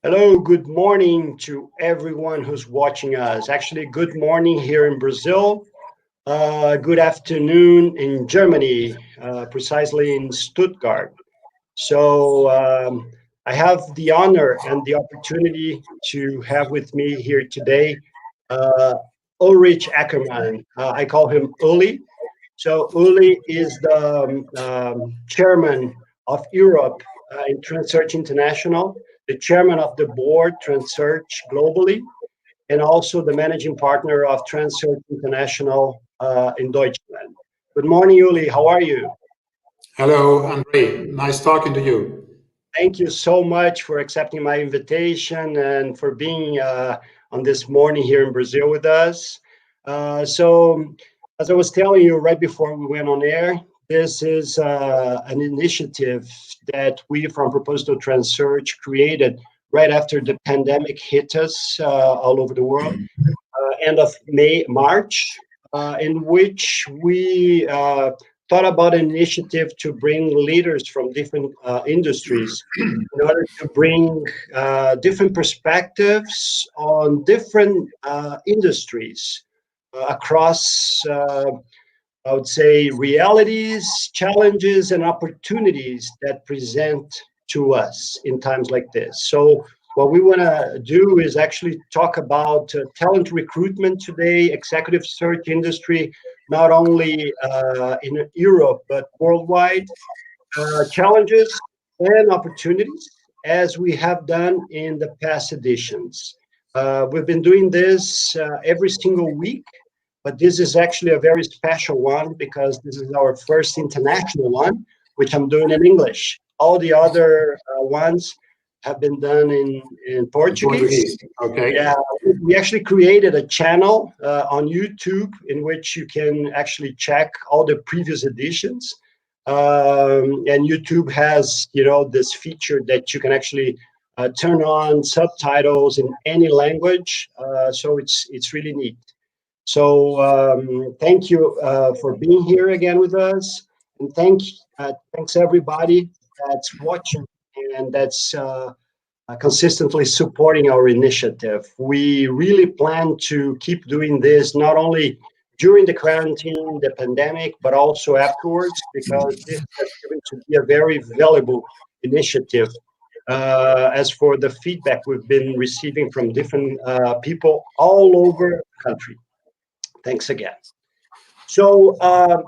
Hello, good morning to everyone who's watching us. Actually, good morning here in Brazil. Good afternoon in Germany, precisely in Stuttgart. So I have the honor and the opportunity to have with me here today uh, Ulrich Ackermann. I call him Uli. So Uli is the chairman of Europe in TRANSEARCH International, the chairman of the board TRANSEARCH globally, and also the managing partner of TRANSEARCH International in Deutschland. Good morning, Uli. How are you? Hello, Andre. Nice talking to you. Thank you so much for accepting my invitation and for being on this morning here in Brazil with us. So, as I was telling you right before we went on air, this is an initiative that we from Proposito TRANSEARCH created right after the pandemic hit us all over the world, end of March, in which we thought about an initiative to bring leaders from different industries in order to bring different perspectives on different industries across, I would say, realities, challenges, and opportunities that present to us in times like this. So, what we want to do is actually talk about talent recruitment today, executive search industry, not only in Europe, but worldwide, challenges and opportunities, as we have done in the past editions. We've been doing this every single week, but this is actually a very special one because this is our first international one, which I'm doing in English. All the other ones have been done in Portuguese. Okay. Yeah, we actually created a channel on YouTube in which you can actually check all the previous editions. And YouTube has, this feature that you can actually turn on subtitles in any language. So it's really neat. So thank you for being here again with us, and thanks everybody that's watching and that's consistently supporting our initiative. We really plan to keep doing this not only during the quarantine, the pandemic, but also afterwards, because this has proven to be a very valuable initiative. As for the feedback we've been receiving from different people all over the country. Thanks again. So,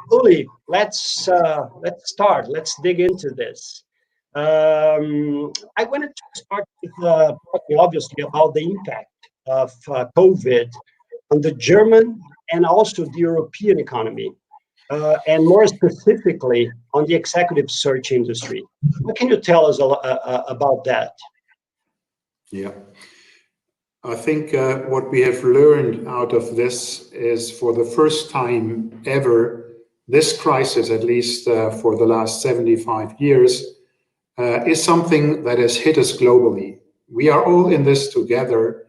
Uli, let's start. Let's dig into this. I wanted to start with talking obviously about the impact of COVID on the German and also the European economy, and more specifically on the executive search industry. What can you tell us about that? Yeah. I think what we have learned out of this is, for the first time ever, this crisis, at least for the last 75 years, is something that has hit us globally. We are all in this together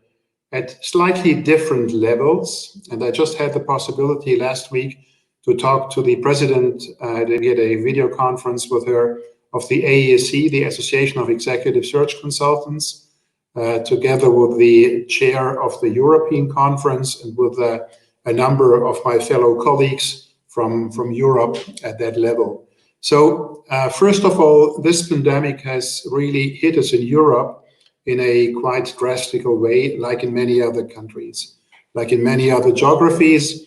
at slightly different levels. And I just had the possibility last week to talk to the president. We had a video conference with her of the AESC, the Association of Executive Search Consultants, together with the chair of the European Conference and with a number of my fellow colleagues from Europe at that level. So first of all, this pandemic has really hit us in Europe in a quite drastic way, like in many other countries, like in many other geographies.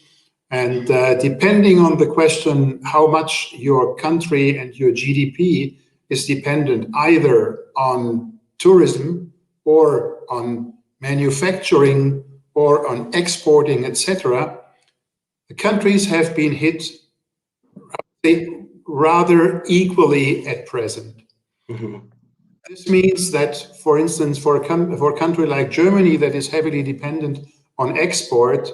And depending on the question, how much your country and your GDP is dependent either on tourism or on manufacturing or on exporting, etc., the countries have been hit rather equally at present. Mm-hmm. This means that, for instance, for a country like Germany that is heavily dependent on export,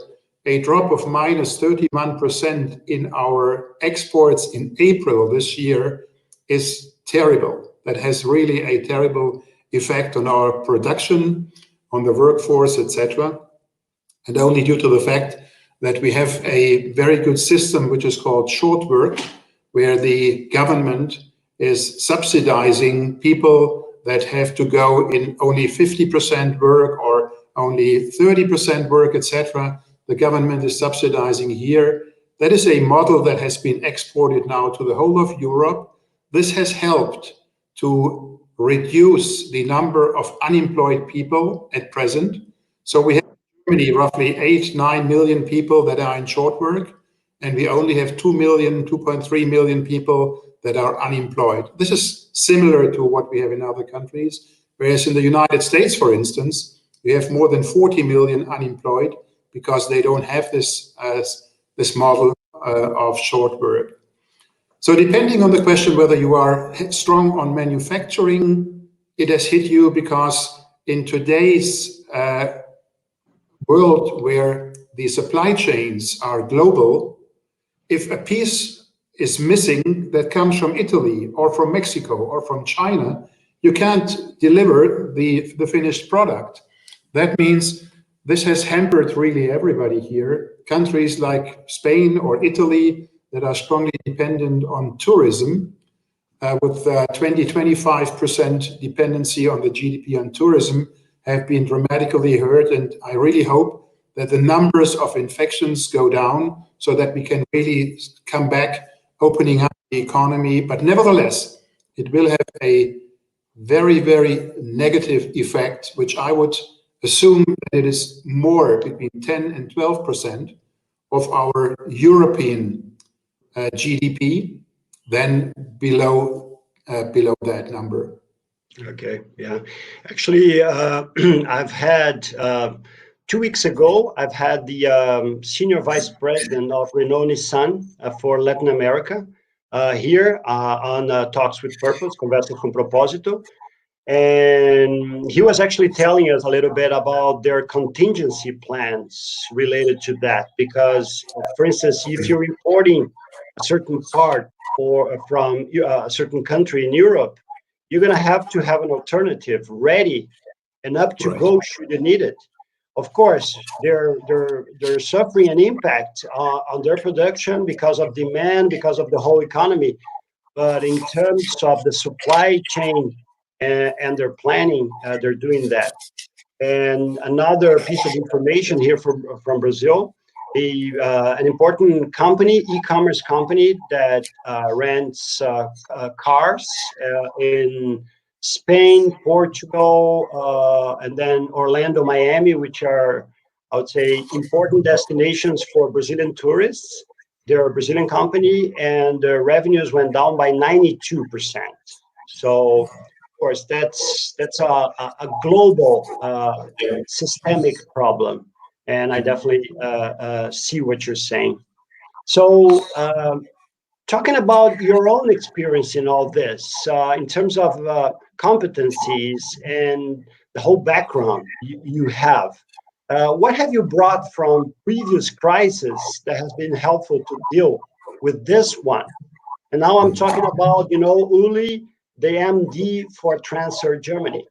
a drop of minus 31% in our exports in April this year is terrible. That has really a terrible effect on our production, on the workforce, etc. And only due to the fact that we have a very good system which is called short work, where the government is subsidizing people that have to go in only 50% work or only 30% work, etc. The government is subsidizing here. That is a model that has been exported now to the whole of Europe. This has helped to reduce the number of unemployed people at present. So we have in Germany roughly 8-9 million people that are in short work, and we only have 2.3 million people that are unemployed. This is similar to what we have in other countries, whereas in the United States, for instance, we have more than 40 million unemployed because they don't have this model of short work. So depending on the question whether you are strong on manufacturing, it has hit you because in today's world where the supply chains are global, if a piece is missing that comes from Italy or from Mexico or from China, you can't deliver the finished product. That means this has hampered really everybody here. Countries like Spain or Italy that are strongly dependent on tourism, with 20-25% dependency on the GDP on tourism, have been dramatically hurt. And I really hope that the numbers of infections go down so that we can really come back, opening up the economy. But nevertheless, it will have a very, very negative effect, which I would assume that it is more between 10 and 12% of our European GDP than below that number. Okay, yeah. Actually, I've had 2 weeks ago, I've had the senior vice president of Renault Nissan for Latin America here on Talks with Purpose, Conversas com Proposito. And he was actually telling us a little bit about their contingency plans related to that. Because, for instance, if you're importing a certain part from a certain country in Europe, you're going to have an alternative ready and up to go should you need it. Of course, they're suffering an impact on their production because of demand, because of the whole economy. But in terms of the supply chain and their planning, they're doing that. And another piece of information here from Brazil, an important company, e-commerce company that rents cars in Spain, Portugal, and then Orlando, Miami, which are, I would say, important destinations for Brazilian tourists. They're a Brazilian company, and their revenues went down by 92%. So, of course, that's a global systemic problem, and I definitely see what you're saying. So, talking about your own experience in all this, in terms of competencies and the whole background you have, what have you brought from previous crises that has been helpful to deal with this one? And now I'm talking about, Uli, the MD for TRANSEARCH Germany.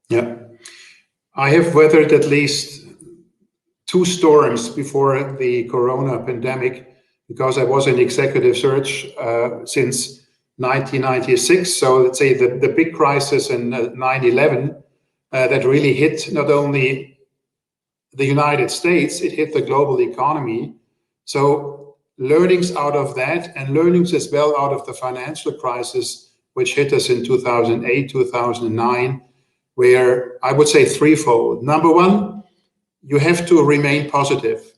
Yeah, I have weathered at least 2 storms before the Corona pandemic, because I was in executive search since 1996. So let's say the big crisis in 9/11 that really hit not only the United States, it hit the global economy. So learnings out of that, and learnings as well out of the financial crisis, which hit us in 2008, 2009, where I would say threefold. Number one, you have to remain positive.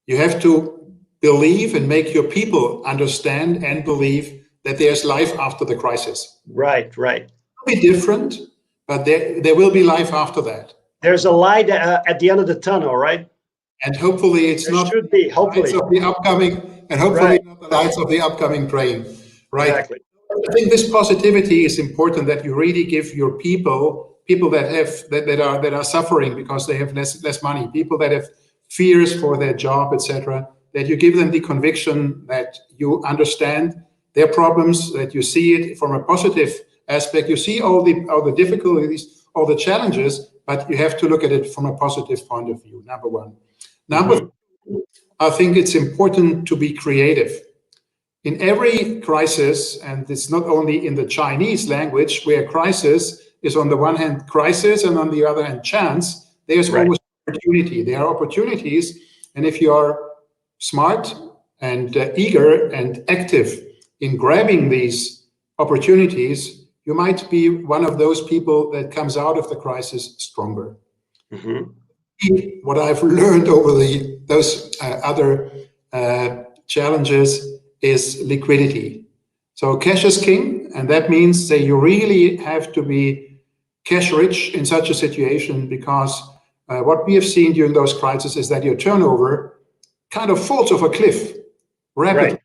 You have to believe and make your people understand and believe that there's life after the crisis. Right. It'll be different, but there will be life after that. There's a light at the end of the tunnel, right? And hopefully it's there not should be, hopefully. Lights of the upcoming, and hopefully not the lights of the upcoming train. Right. Exactly. I think this positivity is important, that you really give your people that are suffering because they have less money, people that have fears for their job, etc., that you give them the conviction that you understand their problems, that you see it from a positive aspect. You see all the difficulties, all the challenges, but you have to look at it from a positive point of view. Number one. Number two, I think it's important to be creative. in every crisis, and it's not only in the Chinese language, where crisis is on the one hand crisis and on the other hand chance, there's always opportunity. There are opportunities, and if you are smart and eager and active in grabbing these opportunities, you might be one of those people that comes out of the crisis stronger. What I've learned over those other challenges is liquidity. So cash is king, and that means that you really have to be cash rich in such a situation, because what we have seen during those crises is that your turnover kind of falls off a cliff rapidly.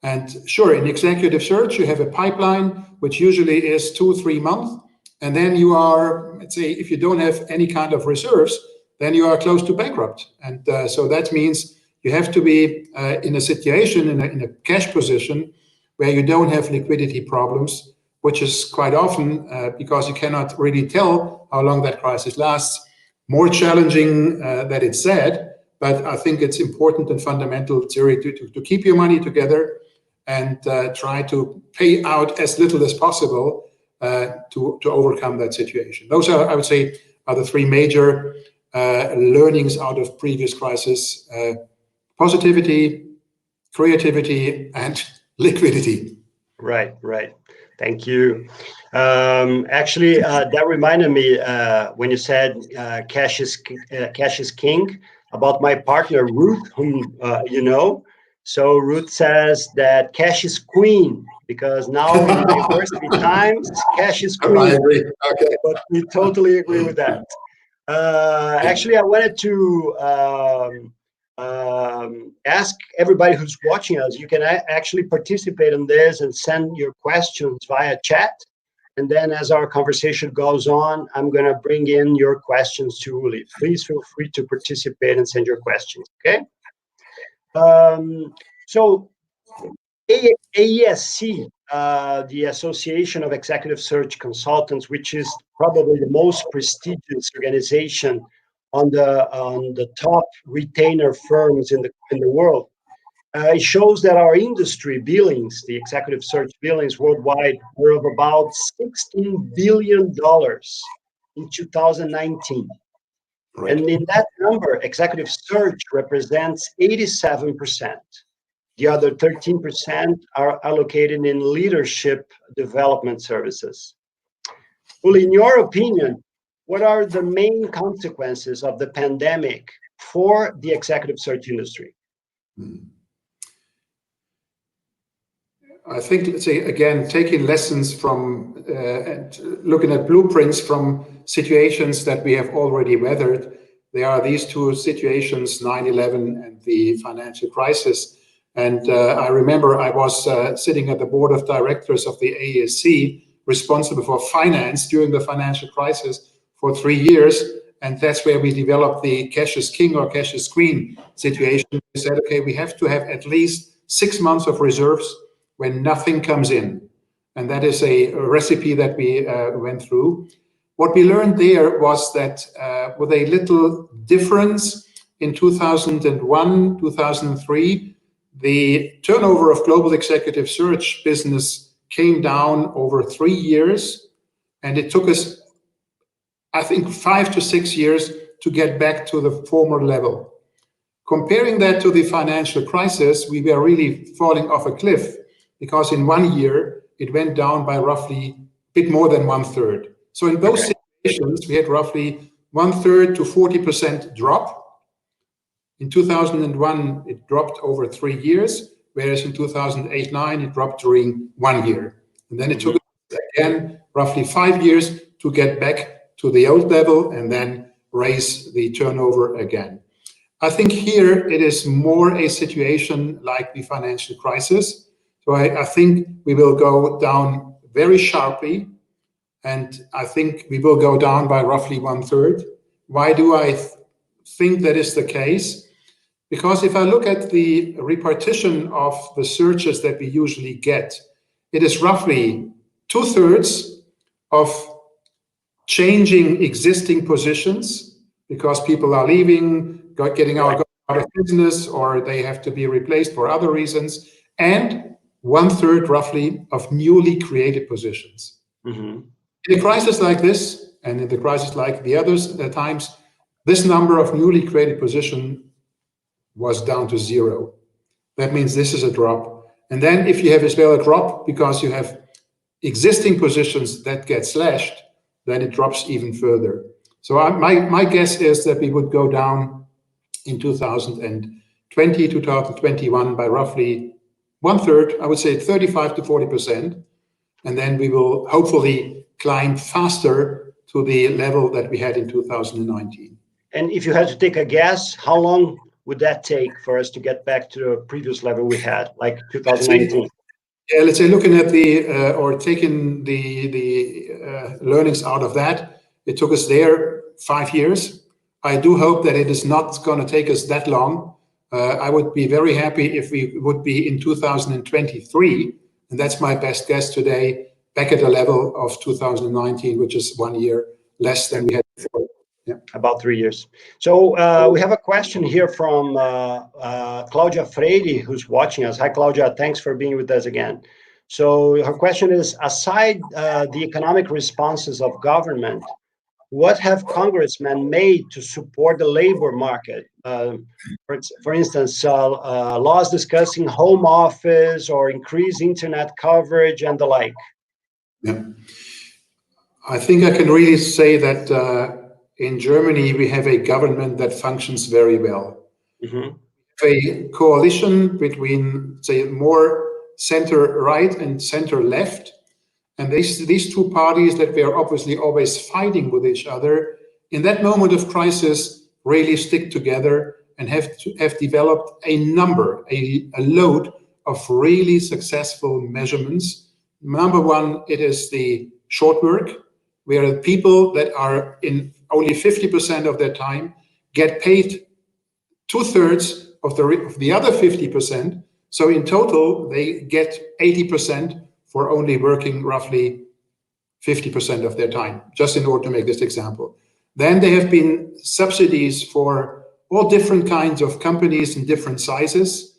And sure, in executive search, you have a pipeline, which usually is 2-3 months. And then you are, let's say, if you don't have any kind of reserves, then you are close to bankrupt. And so that means you have to be in a situation, in a cash position, where you don't have liquidity problems, which is quite often, because you cannot really tell how long that crisis lasts, more challenging than it's said. But I think it's important and fundamental to keep your money together and try to pay out as little as possible to overcome that situation. Those are, I would say, are the three major learnings out of previous crises: positivity, creativity, and liquidity. Right. Thank you. Actually, that reminded me when you said cash is king, about my partner Ruth, whom you know. So Ruth says that cash is queen, because now in university times, cash is queen. I agree. Okay. But we totally agree with that. Actually, I wanted to ask everybody who's watching us, you can actually participate in this and send your questions via chat. And then as our conversation goes on, I'm going to bring in your questions to Uli. Please feel free to participate and send your questions, okay? So AESC, the Association of Executive Search Consultants, which is probably the most prestigious organization on the top retainer firms in the world, it shows that our industry billings, the executive search billings worldwide, were of about $16 billion in 2019. Right. And in that number, executive search represents 87%. The other 13% are allocated in leadership development services. Well, in your opinion, what are the main consequences of the pandemic for the executive search industry? I think, let's say, again, taking lessons from and looking at blueprints from situations that we have already weathered, there are these two situations, 9/11 and the financial crisis. And I remember I was sitting at the board of directors of the AESC, responsible for finance during the financial crisis for 3 years. And that's where we developed the cash is king or cash is queen situation. We said, okay, we have to have at least 6 months of reserves when nothing comes in. And that is a recipe that we went through. What we learned there was that with a little difference in 2001, 2003, the turnover of global executive search business came down over 3 years. And it took us, I think, 5 to 6 years to get back to the former level. Comparing that to the financial crisis, we were really falling off a cliff, because in 1 year, it went down by roughly a bit more than 1/3. So in those situations, we had roughly 1/3 to 40% drop. In 2001, it dropped over 3 years, whereas in 2008-09, it dropped during 1 year. And then it took us again roughly 5 years to get back to the old level and then raise the turnover again. I think here it is more a situation like the financial crisis. So I think we will go down very sharply, and I think we will go down by roughly 1/3. Why do I think that is the case? Because if I look at the repartition of the searches that we usually get, it is roughly 2/3 of changing existing positions because people are leaving, getting out of business, or they have to be replaced for other reasons, and 1/3 roughly of newly created positions. Mm-hmm. In a crisis like this, and in the crisis like the others at times, this number of newly created position was down to 0. That means this is a drop. And then if you have as well a drop because you have existing positions that get slashed, then it drops even further. So my guess is that we would go down in 2020, 2021 by roughly 1/3, I would say 35 to 40%. And then we will hopefully climb faster to the level that we had in 2019. And if you had to take a guess, how long would that take for us to get back to the previous level we had, like 2019? Yeah, let's say looking at the or taking the learnings out of that, it took us there 5 years. I do hope that it is not going to take us that long. I would be very happy if we would be in 2023, and that's my best guess today, back at the level of 2019, which is 1 year less than we had before. Yeah. About 3 years. So we have a question here from Claudia Freire, who's watching us. Hi, Claudia. Thanks for being with us again. So her question is, aside the economic responses of government, what have congressmen made to support the labor market? For instance, laws discussing home office or increased internet coverage and the like. Yeah. I think I can really say that in Germany, we have a government that functions very well. Mm-hmm. A coalition between, say, more center-right and center-left. And these two parties that were obviously always fighting with each other, in that moment of crisis, really stick together and have developed a load of really successful measurements. Number one, it is the short work, where people that are in only 50% of their time get paid 2/3 of the other 50%. So in total, they get 80% for only working roughly 50% of their time, just in order to make this example. Then there have been subsidies for all different kinds of companies in different sizes,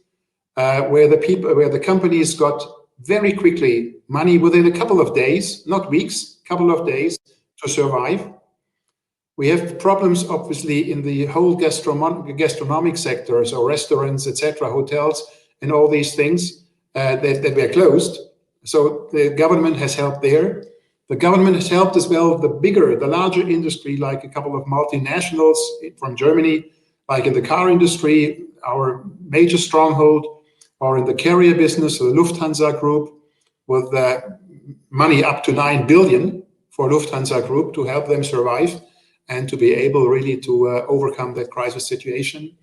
where the companies got very quickly money within a couple of days, not weeks, couple of days to survive. We have problems, obviously, in the whole gastronomic sector, so restaurants, etc., hotels, and all these things that were closed. So the government has helped there. The government has helped as well the larger industry, like a couple of multinationals from Germany, like in the car industry, our major stronghold, or in the carrier business, the Lufthansa Group, with money up to 9 billion for Lufthansa Group to help them survive and to be able really to overcome that crisis situation.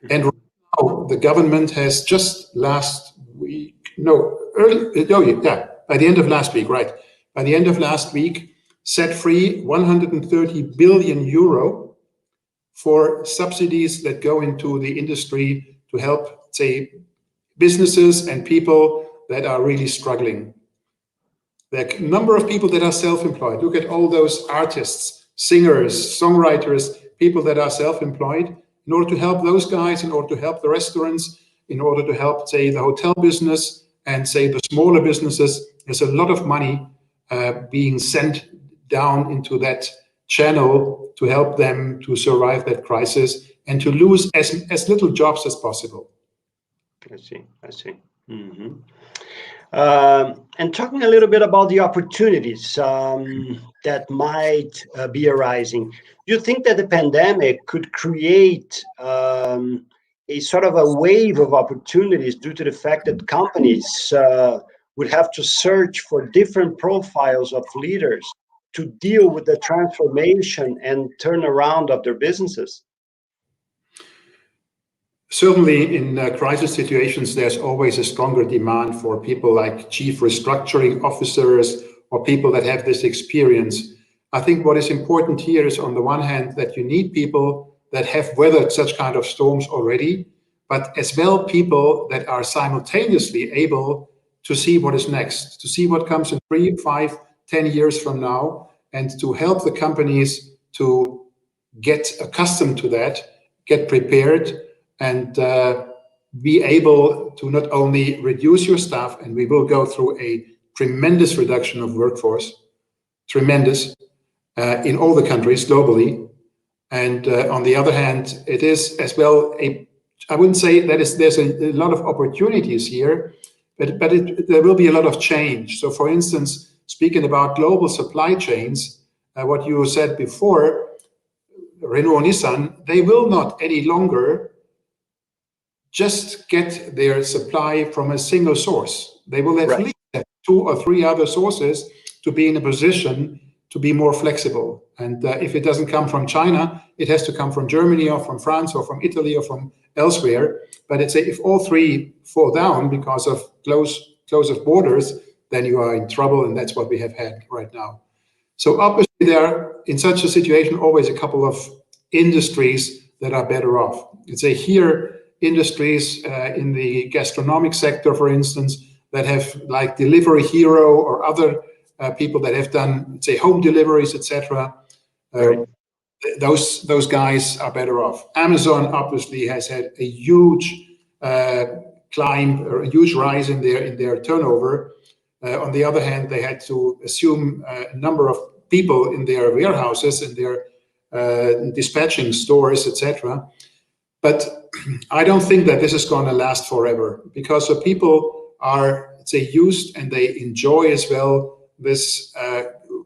And right now, the government has just by the end of last week, right? By the end of last week, set free 130 billion euro for subsidies that go into the industry to help, say, businesses and people that are really struggling. The number of people that are self-employed, look at all those artists, singers, songwriters, people that are self-employed, in order to help those guys, in order to help the restaurants, in order to help, say, the hotel business and, say, the smaller businesses. There's a lot of money being sent down into that channel to help them to survive that crisis and to lose as little jobs as possible. I see. Mm-hmm. And talking a little bit about the opportunities that might be arising, do you think that the pandemic could create a sort of a wave of opportunities due to the fact that companies would have to search for different profiles of leaders to deal with the transformation and turnaround of their businesses? Certainly, in crisis situations, there's always a stronger demand for people like chief restructuring officers or people that have this experience. I think what is important here is, on the one hand, that you need people that have weathered such kind of storms already, but as well people that are simultaneously able to see what is next, to see what comes in 3, 5, 10 years from now, and to help the companies to get accustomed to that, get prepared, and be able to not only reduce your staff, and we will go through a tremendous reduction of workforce, tremendous, in all the countries globally. And on the other hand, it is as well I wouldn't say that there's a lot of opportunities here, but there will be a lot of change. So for instance, speaking about global supply chains, what you said before, Renault and Nissan, they will not any longer just get their supply from a single source. They will at least have 2 or 3 other sources to be in a position to be more flexible. And if it doesn't come from China, it has to come from Germany or from France or from Italy or from elsewhere. But if all 3 fall down because of close of borders, then you are in trouble, and that's what we have had right now. So obviously there are, in such a situation, always a couple of industries that are better off. Let's say here, industries in the gastronomic sector, for instance, that have like Delivery Hero or other people that have done, say, home deliveries, etc. Those guys are better off. Amazon obviously has had a huge climb or a huge rise in their turnover. On the other hand, they had to assume a number of people in their warehouses and their dispatching stores, etc. But I don't think that this is going to last forever, because the people are, say, used and they enjoy as well this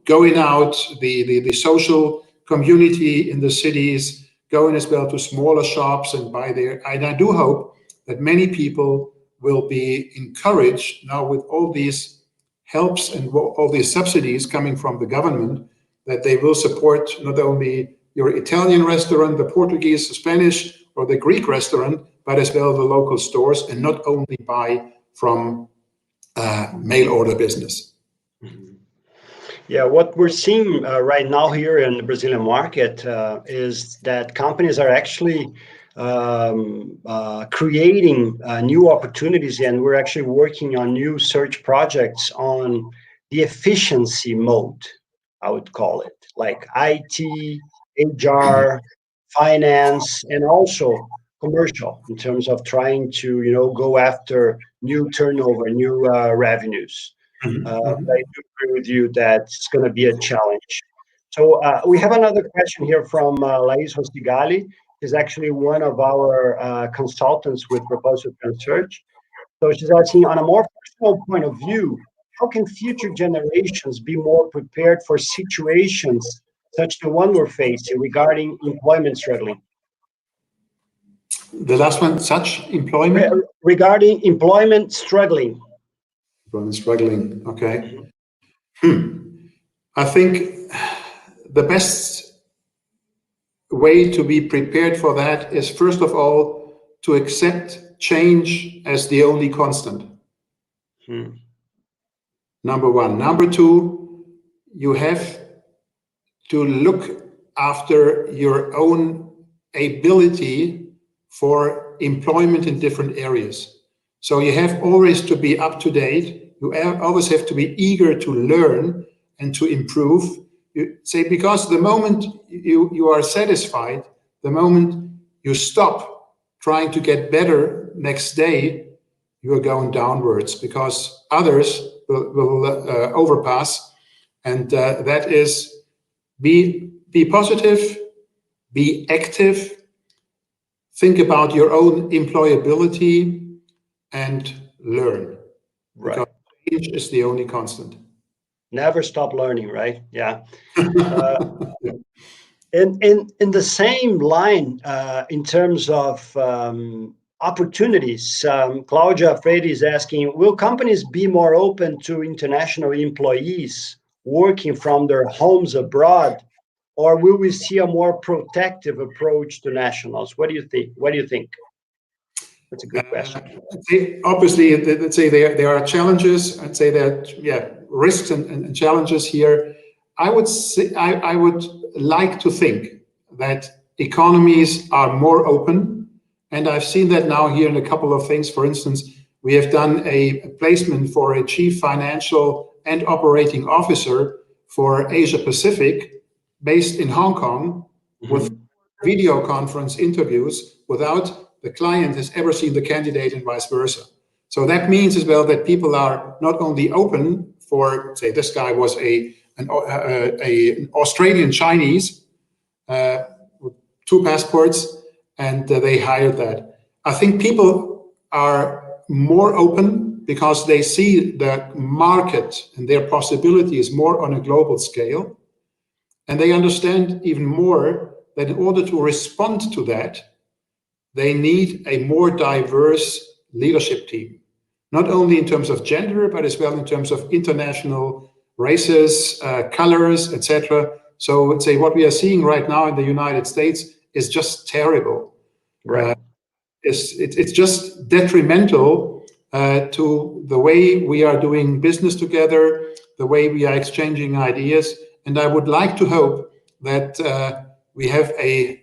going out, the social community in the cities, going as well to smaller shops and buy there. And I do hope that many people will be encouraged now with all these helps and all these subsidies coming from the government, that they will support not only your Italian restaurant, the Portuguese, the Spanish, or the Greek restaurant, but as well the local stores, and not only buy from mail order business. Yeah, what we're seeing right now here in the Brazilian market is that companies are actually creating new opportunities, and we're actually working on new search projects on the efficiency mode, I would call it, like IT, HR, finance, and also commercial, in terms of trying to go after new turnover, new revenues. I do agree with you that it's going to be a challenge. So we have another question here from Lais Rostigali. She's actually one of our consultants with Proposito TRANSEARCH. So she's asking, on a more personal point of view, how can future generations be more prepared for situations such as the one we're facing regarding employment struggling? The last one, such employment? Regarding employment struggling. Employment struggling, okay. I think the best way to be prepared for that is, first of all, to accept change as the only constant. Number one. Number two, you have to look after your own ability for employment in different areas. So you have always to be up to date. You always have to be eager to learn and to improve. You say, because the moment you are satisfied, the moment you stop trying to get better next day, you are going downwards, because others will overpass. And that is, be positive, be active, think about your own employability, and learn. Right. Because change is the only constant. Never stop learning, right? Yeah. In the same line, in terms of opportunities, Claudia Freire is asking, will companies be more open to international employees working from their homes abroad, or will we see a more protective approach to nationals? What do you think? That's a good question. Obviously, let's say there are challenges. I'd say that, risks and challenges here. I would say I would like to think that economies are more open, and I've seen that now here in a couple of things. For instance, we have done a placement for a chief financial and operating officer for Asia Pacific, based in Hong Kong, with video conference interviews without the client has ever seen the candidate and vice versa. So that means as well that people are not only open for, say, this guy was an Australian Chinese with 2 passports, and they hired that. I think people are more open because they see the market and their possibilities more on a global scale. And they understand even more that in order to respond to that, they need a more diverse leadership team, not only in terms of gender, but as well in terms of international races, colors, etc. So let's say what we are seeing right now in the United States is just terrible. Right. It's just detrimental to the way we are doing business together, the way we are exchanging ideas. And I would like to hope that we have a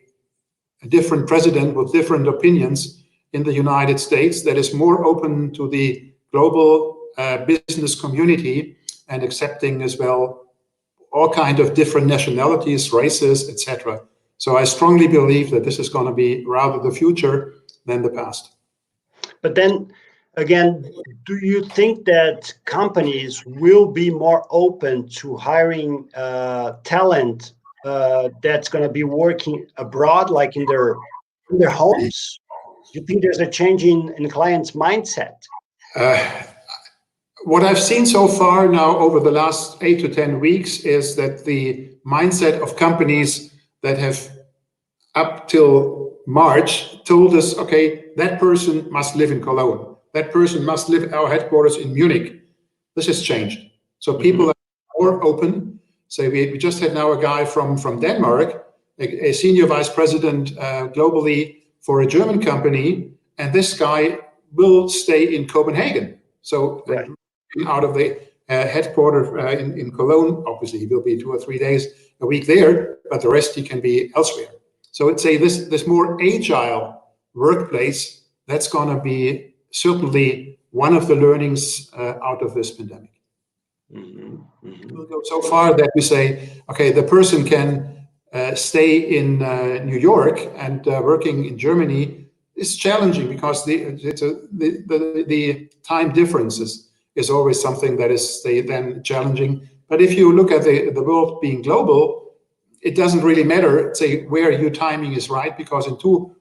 different president with different opinions in the United States that is more open to the global business community and accepting as well all kinds of different nationalities, races, etc. So I strongly believe that this is going to be rather the future than the past. But then again, do you think that companies will be more open to hiring talent that's going to be working abroad, like in their homes? Do you think there's a change in clients' mindset? What I've seen so far now over the last 8 to 10 weeks is that the mindset of companies that have up till March told us, okay, that person must live in Cologne. That person must live at our headquarters in Munich. This has changed. So people are more open. So we just had now a guy from Denmark, a senior vice president globally for a German company, and this guy will stay in Copenhagen. So out of the headquarters in Cologne, obviously he will be 2 or 3 days a week there, but the rest he can be elsewhere. So it's this more agile workplace that's going to be certainly one of the learnings out of this pandemic. We'll go so far that we say, okay, the person can stay in New York and working in Germany is challenging because the time differences is always something that is then challenging. But if you look at the world being global, it doesn't really matter, say, where your timing is right, because in two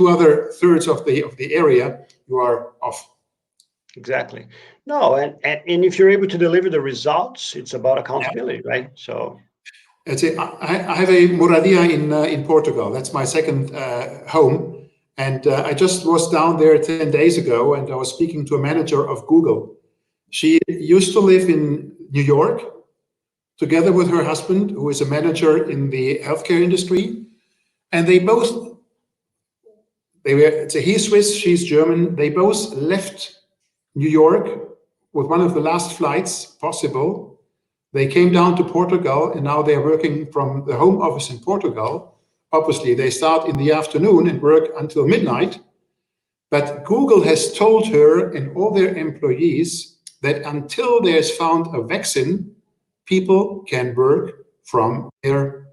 other thirds of the area, you are off. Exactly. No, and if you're able to deliver the results, it's about accountability, right? So I have a moradia in Portugal. That's my second home. And I just was down there 10 days ago, and I was speaking to a manager of Google. She used to live in New York together with her husband, who is a manager in the healthcare industry. And he's Swiss, she's German. They both left New York with one of the last flights possible. They came down to Portugal, and now they're working from the home office in Portugal. Obviously, they start in the afternoon and work until midnight. But Google has told her and all their employees that until there's found a vaccine, people can work from their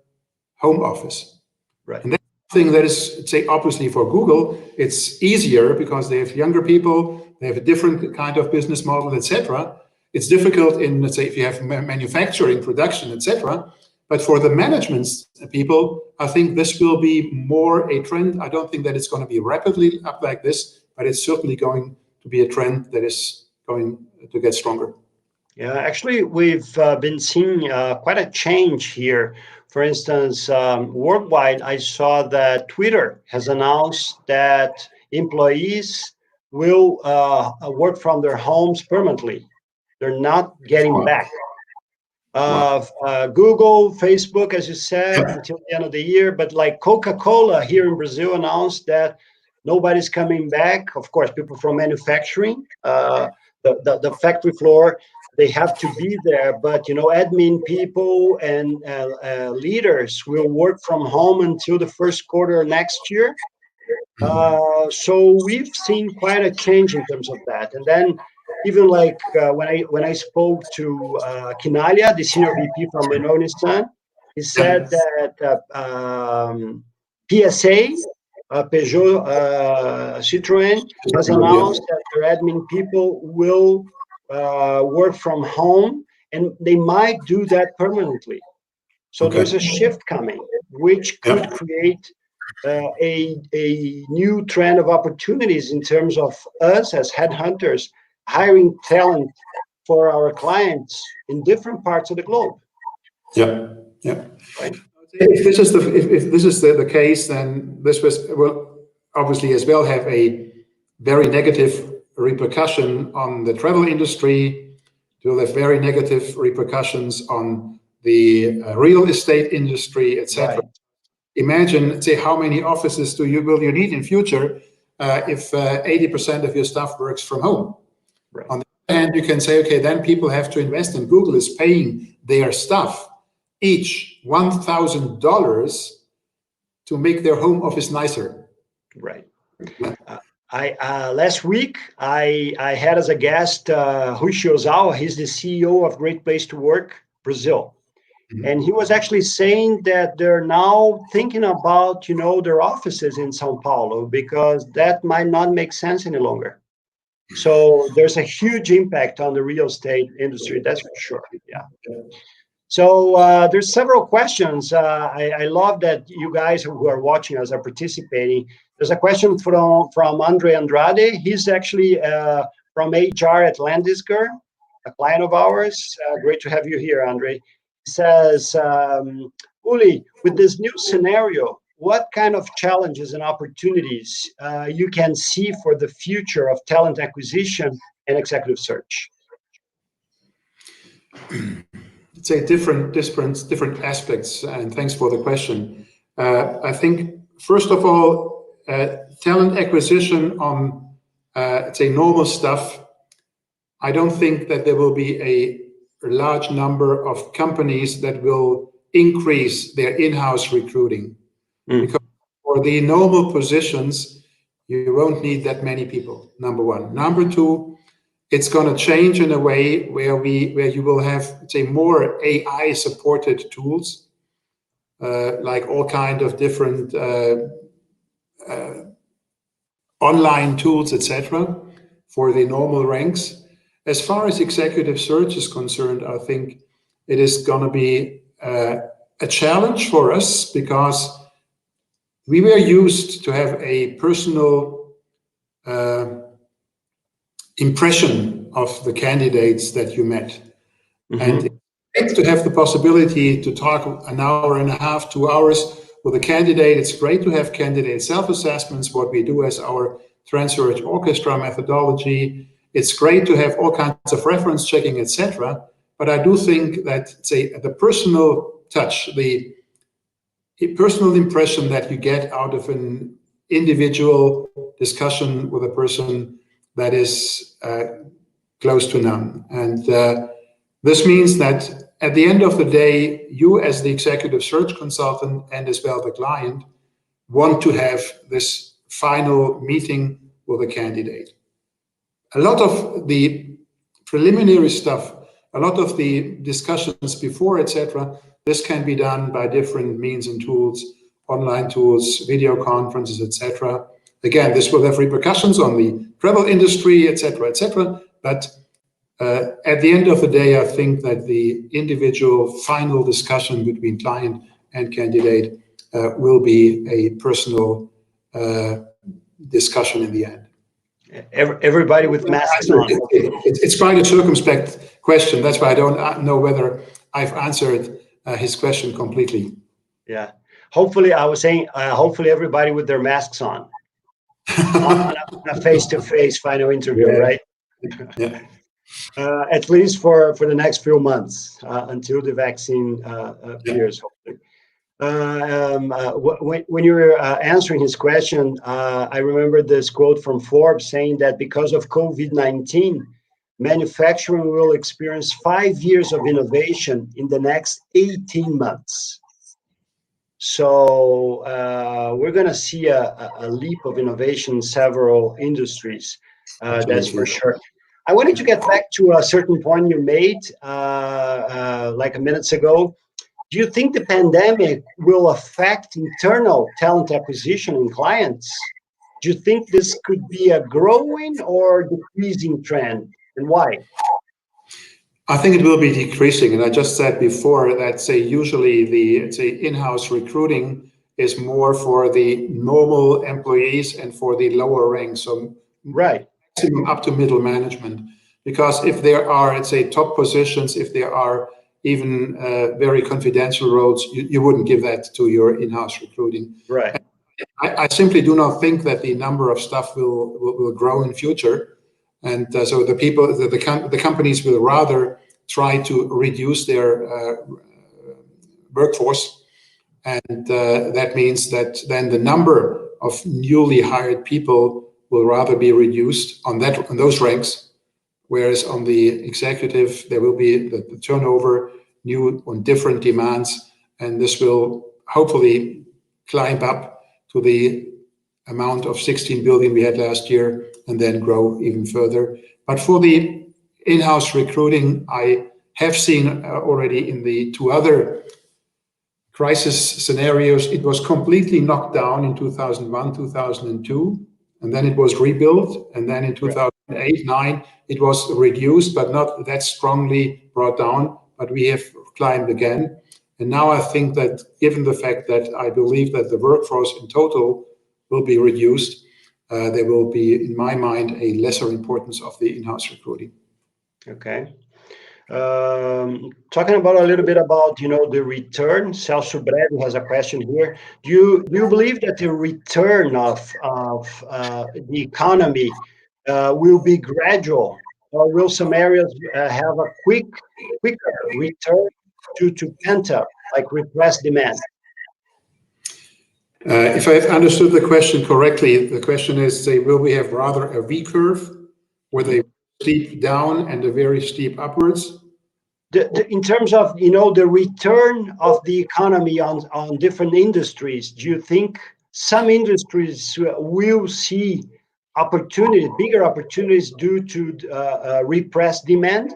home office. Right. And that's something that is, say, obviously for Google, it's easier because they have younger people, they have a different kind of business model, etc. It's difficult in, let's say, if you have manufacturing, production, etc. But for the management people, I think this will be more a trend. I don't think that it's going to be rapidly up like this, but it's certainly going to be a trend that is going to get stronger. Yeah, actually, we've been seeing quite a change here. For instance, worldwide, I saw that Twitter has announced that employees will work from their homes permanently. They're not getting back. Google, Facebook, as you said, until the end of the year. But like Coca-Cola here in Brazil announced that nobody's coming back. Of course, people from manufacturing, the factory floor, they have to be there. But, admin people and leaders will work from home until the first quarter next year. So we've seen quite a change in terms of that. And then even like when I spoke to Kinalia, the senior VP from Renault Nissan, he said that PSA Peugeot, Citroën has announced that their admin people will work from home, and they might do that permanently. So there's a shift coming, which could create a new trend of opportunities in terms of us as headhunters hiring talent for our clients in different parts of the globe. Yeah, yeah. Right. If this is the case, then this will obviously as well have a very negative repercussion on the travel industry. It will have very negative repercussions on the real estate industry, etc. Right. Imagine, say, how many offices will you need in future if 80% of your staff works from home? Right. On the other hand, you can say, okay, then people have to invest, and Google is paying their staff each $1,000 to make their home office nicer. Right. Last week I had as a guest Rui Ozawa. He's the CEO of Great Place to Work Brazil. And he was actually saying that they're now thinking about, their offices in Sao Paulo, because that might not make sense any longer. So there's a huge impact on the real estate industry, that's for sure. Yeah. So there's several questions. I love that you guys who are watching us are participating. There's a question from Andre Andrade. He's actually from HR at Landisger, a client of ours. Great to have you here, Andre. He says, Uli, with this new scenario, what kind of challenges and opportunities you can see for the future of talent acquisition and executive search? It's a different aspects, and thanks for the question. I think, first of all, talent acquisition on, say, normal stuff, I don't think that there will be a large number of companies that will increase their in-house recruiting. Because for the normal positions, you won't need that many people, number one. Number two, it's going to change in a way where you will have, say, more AI-supported tools, like all kind of different online tools, etc., for the normal ranks. As far as executive search is concerned, I think it is going to be a challenge for us, because we were used to have a personal impression of the candidates that you met. And it's to have the possibility to talk an hour and a half, 2 hours with a candidate. It's great to have candidate self-assessments, what we do as our TRANSEARCH Orchestra methodology. It's great to have all kinds of reference checking, etc. But I do think that, say, the personal touch, the personal impression that you get out of an individual discussion with a person, that is close to none. And this means that at the end of the day, you as the executive search consultant, and as well the client, want to have this final meeting with a candidate. A lot of the preliminary stuff, a lot of the discussions before, etc., this can be done by different means and tools, online tools, video conferences, etc. Again, this will have repercussions on the travel industry, etc., etc. But at the end of the day, I think that the individual final discussion between client and candidate will be a personal discussion in the end. Everybody with masks on. It's quite a circumspect question. That's why I don't know whether I've answered his question completely. Yeah. Hopefully, I was saying, hopefully everybody with their masks on a face-to-face final interview, right? Yeah. At least for the next few months, until the vaccine appears, hopefully. When you were answering his question, I remember this quote from Forbes saying that because of COVID-19, manufacturing will experience 5 years of innovation in the next 18 months. So we're going to see a leap of innovation in several industries, that's for sure. I wanted to get back to a certain point you made like a minute ago. Do you think the pandemic will affect internal talent acquisition in clients? Do you think this could be a growing or decreasing trend, and why? I think it will be decreasing, and I just said before that usually the in-house recruiting is more for the normal employees and for the lower ranks, so right, maximum up to middle management. Because if there are, top positions, if there are even very confidential roles, you wouldn't give that to your in-house recruiting. Right. I simply do not think that the number of staff will grow in future. And so the companies will rather try to reduce their workforce, and that means that then the number of newly hired people will rather be reduced on those ranks, whereas on the executive there will be the turnover, new on different demands, and this will hopefully climb up to the amount of 16 billion we had last year, and then grow even further. But for the in-house recruiting, I have seen already in the two other crisis scenarios, it was completely knocked down in 2001, 2002, and then it was rebuilt, and then in 2008, 9, it was reduced, but not that strongly brought down, but we have climbed again. And now I think that given the fact that I believe that the workforce in total will be reduced, there will be, in my mind, a lesser importance of the in-house recruiting. Okay. Talking about a little bit about, the return, Celso Brady has a question here. Do you believe that the return of the economy will be gradual, or will some areas have a quicker return due to pent-up, like repressed demand? If I've understood the question correctly, the question is, will we have rather a V curve, where they steep down and a very steep upwards? In terms of, the return of the economy on different industries, do you think some industries will see bigger opportunities due to repressed demand?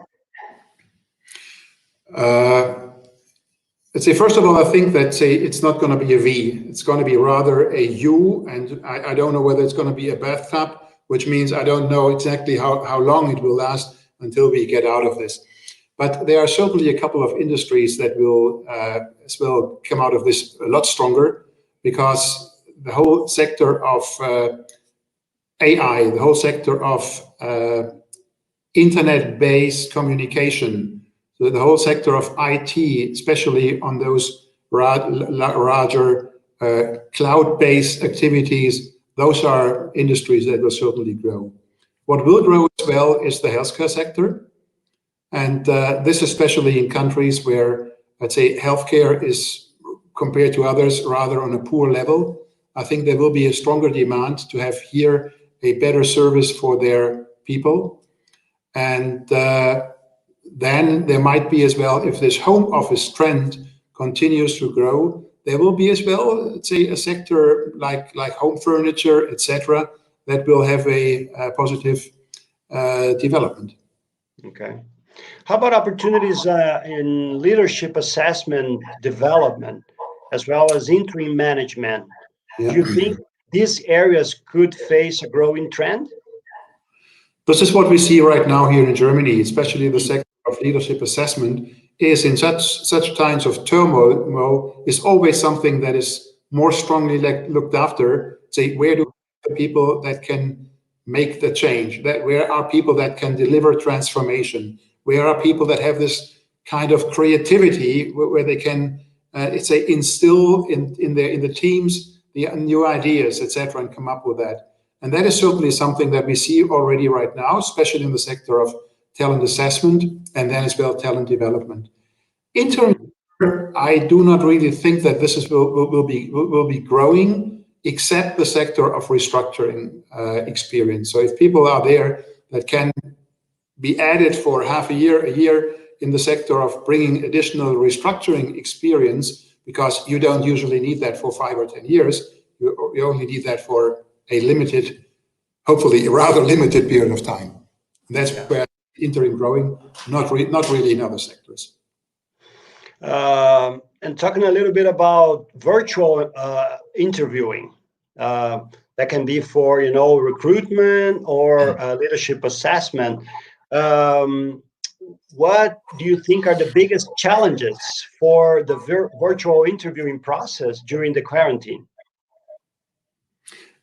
Let's say, first of all, I think that it's not going to be a V. It's going to be rather a U, and I don't know whether it's going to be a bathtub, which means I don't know exactly how long it will last until we get out of this. But there are certainly a couple of industries that will as well come out of this a lot stronger, because the whole sector of AI, the whole sector of internet-based communication, so the whole sector of IT, especially on those larger cloud-based activities, those are industries that will certainly grow. What will grow as well is the healthcare sector. And this especially in countries where, let's say, healthcare is, compared to others, rather on a poor level. I think there will be a stronger demand to have here a better service for their people. And then there might be as well, if this home office trend continues to grow, there will be as well, let's say, a sector like home furniture, etc., that will have a positive development. Okay. How about opportunities in leadership assessment development, as well as interim management? Yeah. Do you think these areas could face a growing trend? This is what we see right now here in Germany, especially the sector of leadership assessment is in such times of turmoil is always something that is more strongly looked after. Say, where do the people that can make the change? Where are people that can deliver transformation? Where are people that have this kind of creativity where they can, instill in the teams the new ideas, etc., and come up with that? And that is certainly something that we see already right now, especially in the sector of talent assessment and then as well talent development. In terms, I do not really think that this will be growing, except the sector of restructuring experience. So if people are there that can be added for half a year in the sector of bringing additional restructuring experience, because you don't usually need that for 5 or 10 years, you only need that for a limited, hopefully a rather limited period of time. And that's where interim growing, not really in other sectors. and talking a little bit about virtual interviewing. That can be for, recruitment or leadership assessment. What do you think are the biggest challenges for the virtual interviewing process during the quarantine?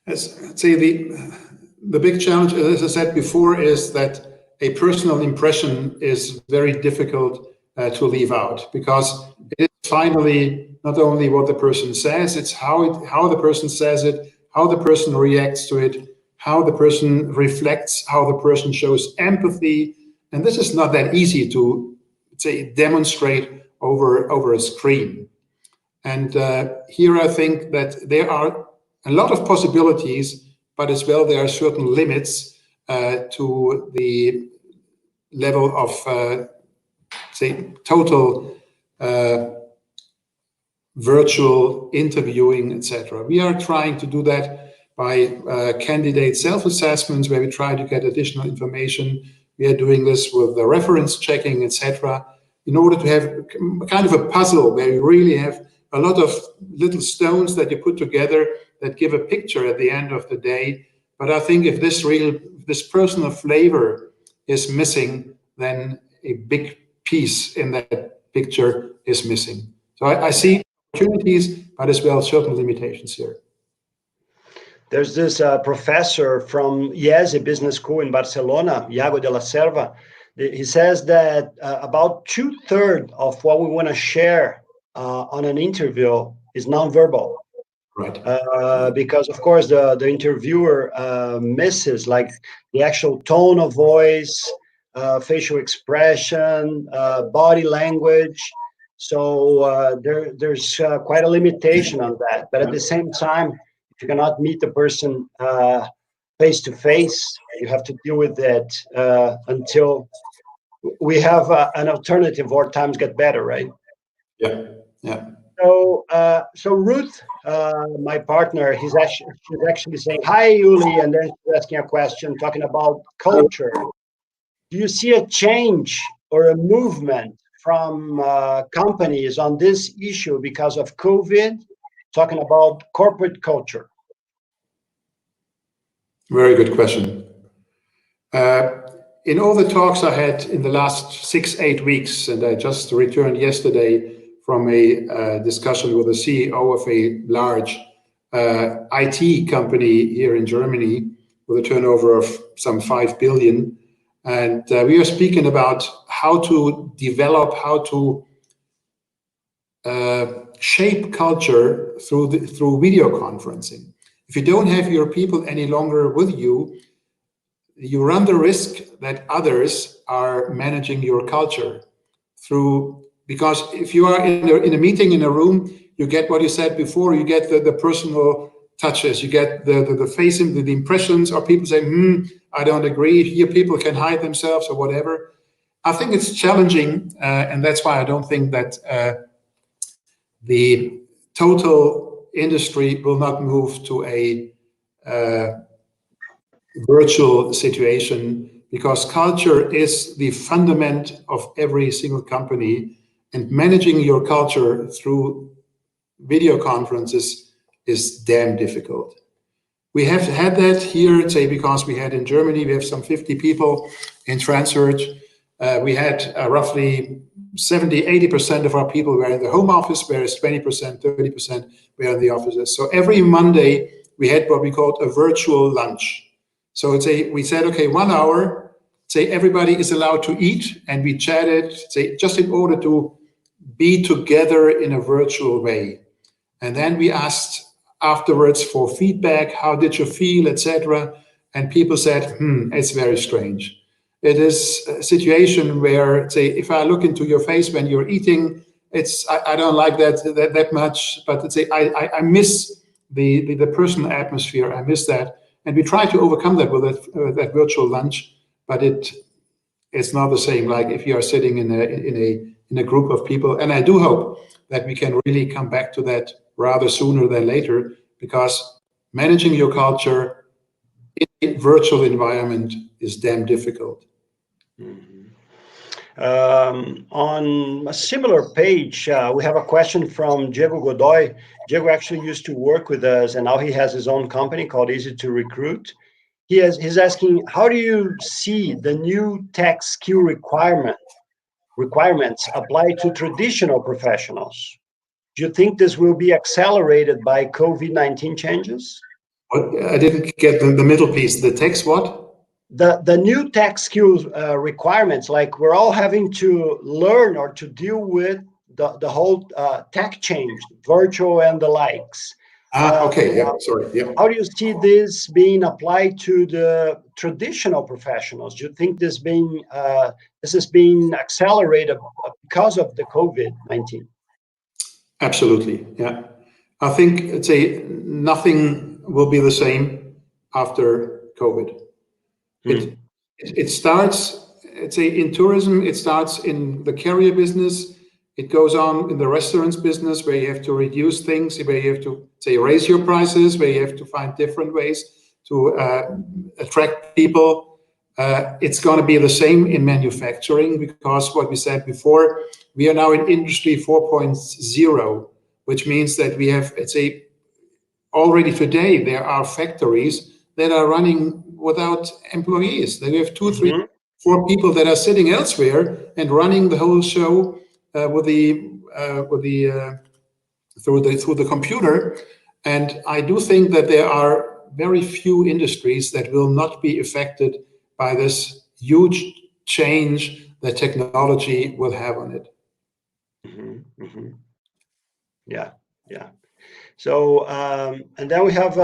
I'd say the big challenge, as I said before, is that a personal impression is very difficult to leave out, because it is finally not only what the person says, it's how the person says it, how the person reacts to it, how the person reflects, how the person shows empathy. And this is not that easy to, say, demonstrate over a screen. And here I think that there are a lot of possibilities, but as well there are certain limits to the level of, say, total virtual interviewing, etc. We are trying to do that by candidate self-assessments, where we try to get additional information. We are doing this with the reference checking, etc., in order to have kind of a puzzle where you really have a lot of little stones that you put together that give a picture at the end of the day. But I think if this personal flavor is missing, then a big piece in that picture is missing. So I see opportunities, but as well certain limitations here. There's this professor from IESE Business School in Barcelona, Iago de la Selva. He says that about 2/3 of what we want to share on an interview is nonverbal. Right. Because of course the interviewer misses like the actual tone of voice, facial expression, body language. So there's quite a limitation on that. But at the same time, if you cannot meet the person face to face, you have to deal with that until we have an alternative or times get better, right? Yeah, yeah. So Ruth, my partner, she's actually saying, "Hi, Uli," and then she's asking a question talking about culture. Do you see a change or a movement from companies on this issue because of COVID? Talking about corporate culture. Very good question. In all the talks I had in the last 6-8 weeks, and I just returned yesterday from a discussion with the CEO of a large IT company here in Germany with a turnover of some 5 billion. And we are speaking about how to develop, how to shape culture through video conferencing. If you don't have your people any longer with you, you run the risk that others are managing your culture because if you are in a meeting in a room, you get what you said before, you get the personal touches, you get the face, the impressions, or people say, I don't agree. Here people can hide themselves or whatever. I think it's challenging, and that's why I don't think that the total industry will not move to a virtual situation, because culture is the fundament of every single company, and managing your culture through video conferences is damn difficult. We have had that here, say, because we had in Germany, we have some 50 people in TRANSEARCH. We had roughly 70-80% of our people were in the home office, whereas 20%, 30% were in the offices. So every Monday, we had what we called a virtual lunch. So we said, okay, 1 hour, say everybody is allowed to eat, and we chatted, say, just in order to be together in a virtual way. And then we asked afterwards for feedback, how did you feel, etc. And people said, it's very strange. It is a situation where, say, if I look into your face when you're eating, I don't like that much, but say I miss the personal atmosphere. I miss that. And we try to overcome that with that virtual lunch, but it's not the same like if you are sitting in a group of people. And I do hope that we can really come back to that rather sooner than later, because managing your culture in a virtual environment is damn difficult. Mm-hmm. On a similar page, we have a question from Diego Godoy. Diego actually used to work with us, and now he has his own company called Easy to Recruit. He's asking, how do you see the new tech skill requirements apply to traditional professionals? Do you think this will be accelerated by COVID-19 changes? I didn't get the middle piece. The text what? The new tech skills requirements, like we're all having to learn or to deal with the whole tech change, virtual and the likes. Okay, yeah, sorry, yeah. How do you see this being applied to the traditional professionals? Do you think this is being accelerated because of the COVID-19? Absolutely, yeah. I think nothing will be the same after COVID. It starts, in tourism, it starts in the carrier business. It goes on in the restaurants business, where you have to reduce things, where you have to raise your prices, where you have to find different ways to attract people. It's going to be the same in manufacturing, because what we said before, we are now in industry 4.0, which means that we have, already today there are factories that are running without employees. They have 2, 3, 4 people that are sitting elsewhere and running the whole show through the computer. And I do think that there are very few industries that will not be affected by this huge change that technology will have on it. Yeah. So, and then we have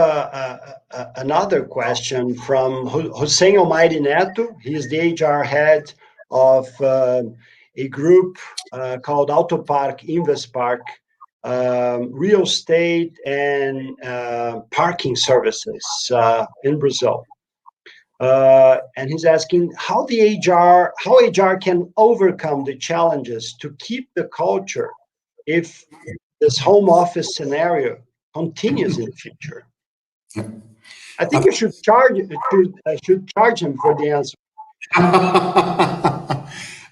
another question from Hussein Almighty Neto. He's the HR head of a group called Autopark Investpark, real estate and parking services in Brazil. And he's asking how HR can overcome the challenges to keep the culture if this home office scenario continues in the future. I think you should charge him for the answer.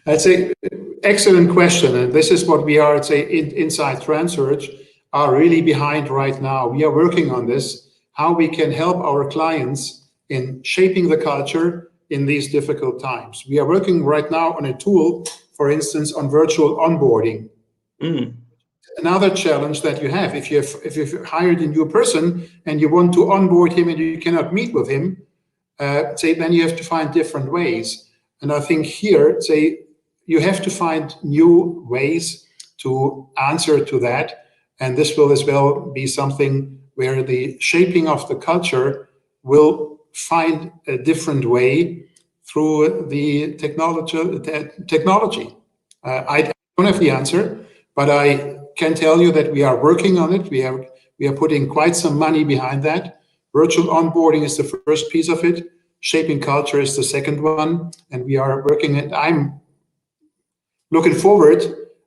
That's an excellent question, and this is what we are inside TRANSEARCH are really behind right now. We are working on this, how we can help our clients in shaping the culture in these difficult times. We are working right now on a tool, for instance, on virtual onboarding. Another challenge that you have, if you've hired a new person and you want to onboard him and you cannot meet with him, then you have to find different ways. And I think here, you have to find new ways to answer to that. And this will as well be something where the shaping of the culture will find a different way through the technology. I don't have the answer, but I can tell you that we are working on it. We are putting quite some money behind that. Virtual onboarding is the first piece of it. Shaping culture is the second one, and we are working it. I'm looking forward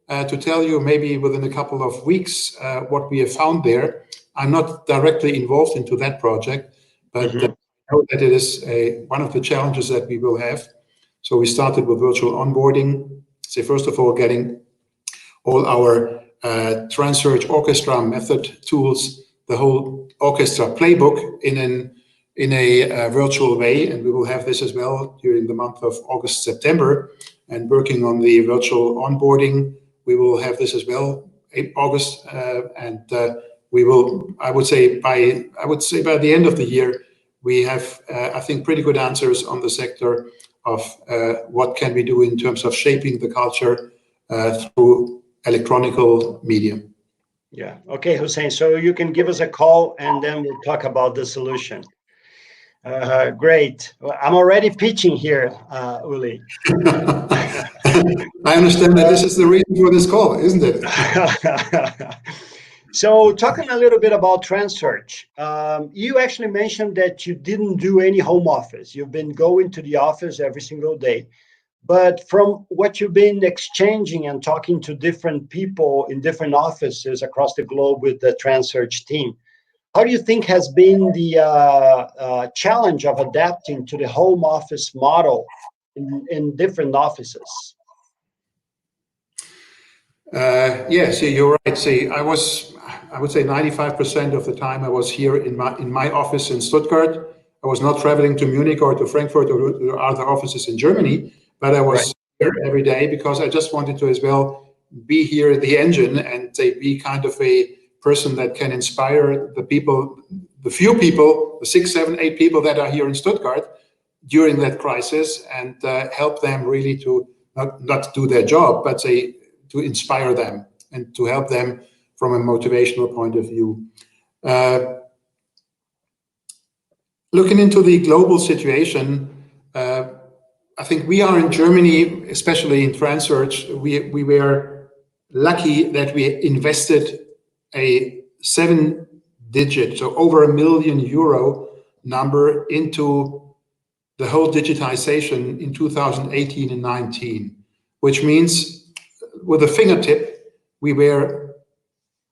to tell you maybe within a couple of weeks what we have found there. I'm not directly involved into that project, but I know that it is one of the challenges that we will have. So we started with virtual onboarding. First of all, getting all our TRANSEARCH orchestra method tools, the whole orchestra playbook in a virtual way, and we will have this as well during the month of August, September, and working on the virtual onboarding. We will have this as well in August, and we will. I would say by the end of the year, we have I think pretty good answers on the sector of what can we do in terms of shaping the culture through electronical medium. Yeah. Okay, Hussein. So you can give us a call, and then we'll talk about the solution. Great. Well, I'm already pitching here, Uli. I understand that this is the reason for this call, isn't it? So talking a little bit about TRANSEARCH, you actually mentioned that you didn't do any home office. You've been going to the office every single day. But from what you've been exchanging and talking to different people in different offices across the globe with the TRANSEARCH team, how do you think has been the challenge of adapting to the home office model in different offices? Yes, you're right. See, I would say 95% of the time I was here in my office in Stuttgart. I was not traveling to Munich or to Frankfurt or to other offices in Germany, but I was here every day because I just wanted to as well be here at the engine and say be kind of a person that can inspire the people, the few people, the 6, 7, 8 people that are here in Stuttgart during that crisis, and help them really to not do their job, but say to inspire them and to help them from a motivational point of view. Looking into the global situation, I think we are in Germany, especially in TRANSEARCH, we were lucky that we invested a 7-digit, so over €1 million number into the whole digitization in 2018 and 19, which means with a fingertip, we were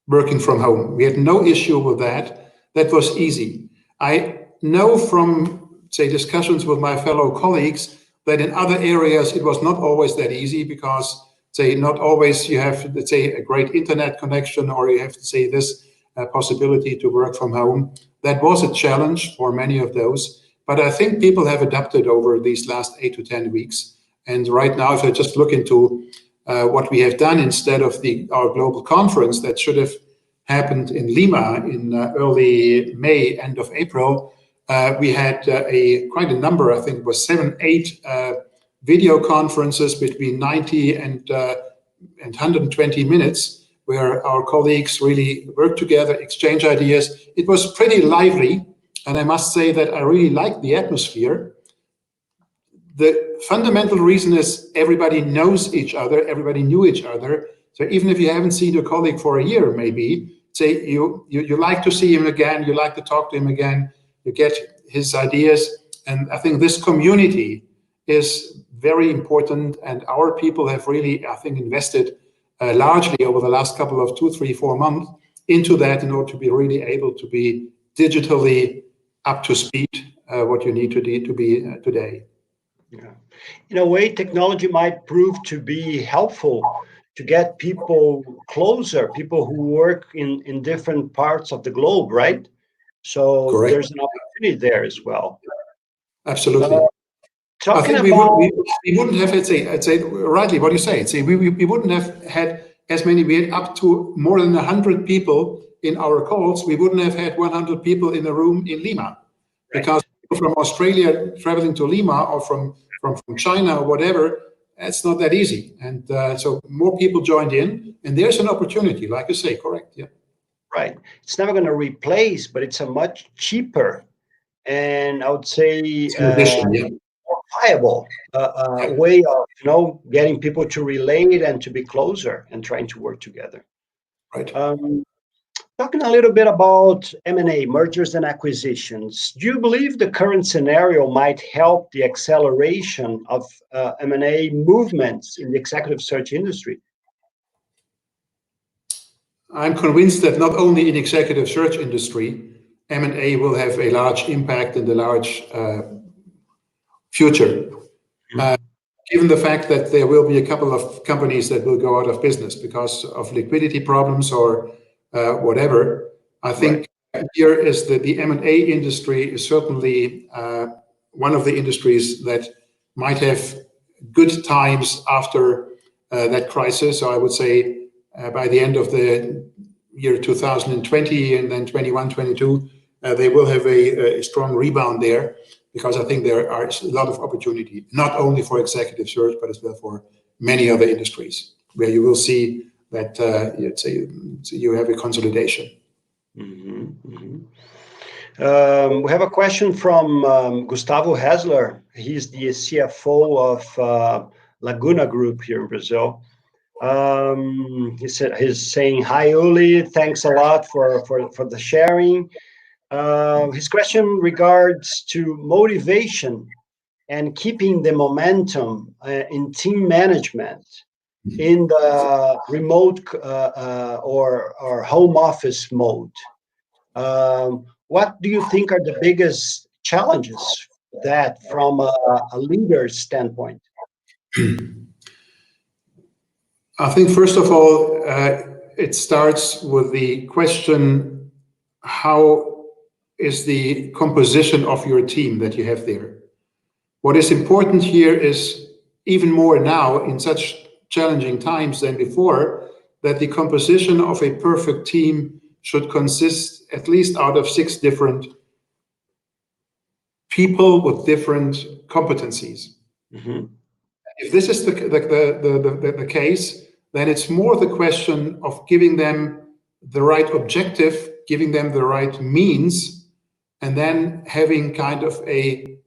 working from home. We had no issue with that. That was easy. I know from, say, discussions with my fellow colleagues that in other areas it was not always that easy because, say, not always you have, let's say, a great internet connection, or you have to say this possibility to work from home. That was a challenge for many of those. But I think people have adapted over these last 8 to 10 weeks. And right now, if I just look into what we have done instead of our global conference that should have happened in Lima in early May, end of April, we had quite a number, I think it was 7, 8 video conferences between 90 and 120 minutes, where our colleagues really worked together, exchange ideas. It was pretty lively. And I must say that I really liked the atmosphere. The fundamental reason is everybody knows each other, everybody knew each other. So even if you haven't seen your colleague for a year, maybe, say you like to see him again, you like to talk to him again, you get his ideas. And I think this community is very important. And our people have really, I think, invested largely over the last couple of 2, 3, 4 months into that in order to be really able to be digitally up to speed, what you need to be today. Yeah. In a way, technology might prove to be helpful to get people closer, people who work in different parts of the globe, right? So Correct. there's an opportunity there as well. Absolutely. Talking I think about, we wouldn't have, I'd say rightly what you say. We wouldn't have had as many. We had up to more than 100 people in our calls. We wouldn't have had 100 people in a room in Lima, because from Australia traveling to Lima or from China or whatever, it's not that easy. And so more people joined in, and there's an opportunity, like you say, correct? Yeah. right. It's never going to replace, but it's a much cheaper and I would say more viable way of getting people to relate and to be closer and trying to work together. Right. Talking a little bit about M&A, mergers and acquisitions, do you believe the current scenario might help the acceleration of M&A movements in the executive search industry? I'm convinced that not only in executive search industry, M&A will have a large impact in the large future. Given the fact that there will be a couple of companies that will go out of business because of liquidity problems or whatever, I think here is that the M&A industry is certainly one of the industries that might have good times after that crisis. So I would say by the end of the year 2020 and then 21, 22, they will have a strong rebound there, because I think there are a lot of opportunity, not only for executive search, but as well for many other industries where you will see that you have a consolidation. We have a question from Gustavo Hasler. He's the CFO of Laguna Group here in Brazil. He's saying, "Hi, Uli. Thanks a lot for the sharing." His question regards to motivation and keeping the momentum in team management in the remote or home office mode. What do you think are the biggest challenges that from a leader's standpoint? I think first of all, it starts with the question, how is the composition of your team that you have there? What is important here is, even more now in such challenging times than before, that the composition of a perfect team should consist at least out of 6 different people with different competencies. Mm-hmm. If this is the case, then it's more the question of giving them the right objective, giving them the right means, and then having kind of a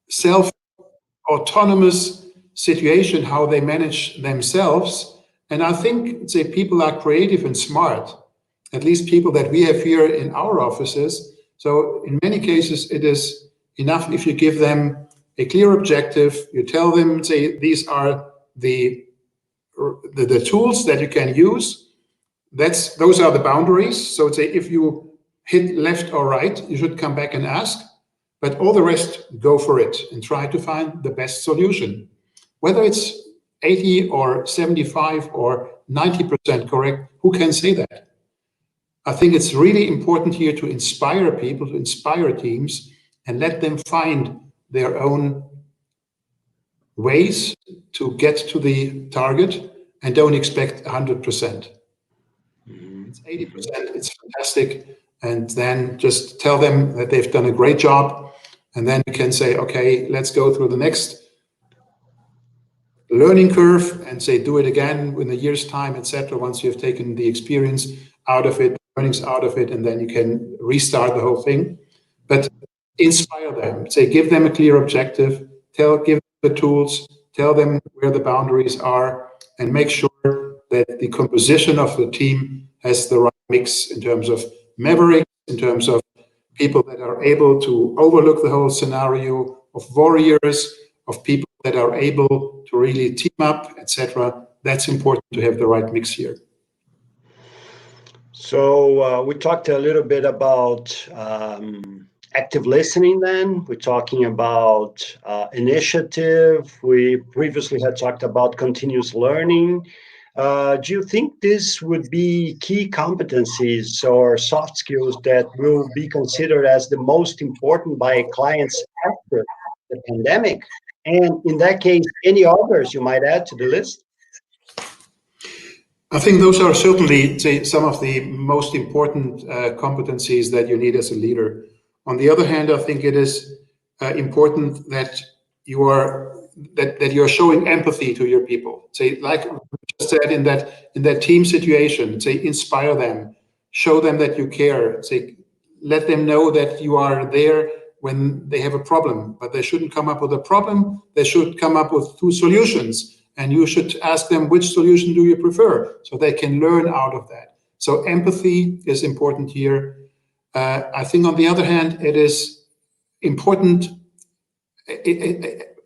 self-autonomous situation, how they manage themselves. And I think, say, people are creative and smart, at least people that we have here in our offices. So in many cases, it is enough if you give them a clear objective, you tell them, say, these are the tools that you can use. Those are the boundaries. So say if you hit left or right, you should come back and ask, but all the rest, go for it and try to find the best solution. Whether it's 80 or 75 or 90% correct, who can say that? I think it's really important here to inspire people, to inspire teams, and let them find their own ways to get to the target, and don't expect 100%. It's 80%, it's fantastic. And then just tell them that they've done a great job. And then you can say, okay, let's go through the next learning curve and say, do it again in a year's time, etc. Once you've taken the experience out of it, learnings out of it, and then you can restart the whole thing. But inspire them, say, give them a clear objective, give them the tools, tell them where the boundaries are, and make sure that the composition of the team has the right mix in terms of mavericks, in terms of people that are able to overlook the whole scenario, of warriors, of people that are able to really team up, etc. That's important to have the right mix here. So we talked a little bit about active listening then. We're talking about initiative. We previously had talked about continuous learning. Do you think this would be key competencies or soft skills that will be considered as the most important by clients after the pandemic? And in that case, any others you might add to the list? I think those are certainly, say, some of the most important competencies that you need as a leader. On the other hand, I think it is important that you are showing empathy to your people. Say, like I just said, in that team situation, say, inspire them, show them that you care. Say, let them know that you are there when they have a problem, but they shouldn't come up with a problem. They should come up with 2 solutions. And you should ask them, which solution do you prefer? So they can learn out of that. So empathy is important here. I think on the other hand, it is important,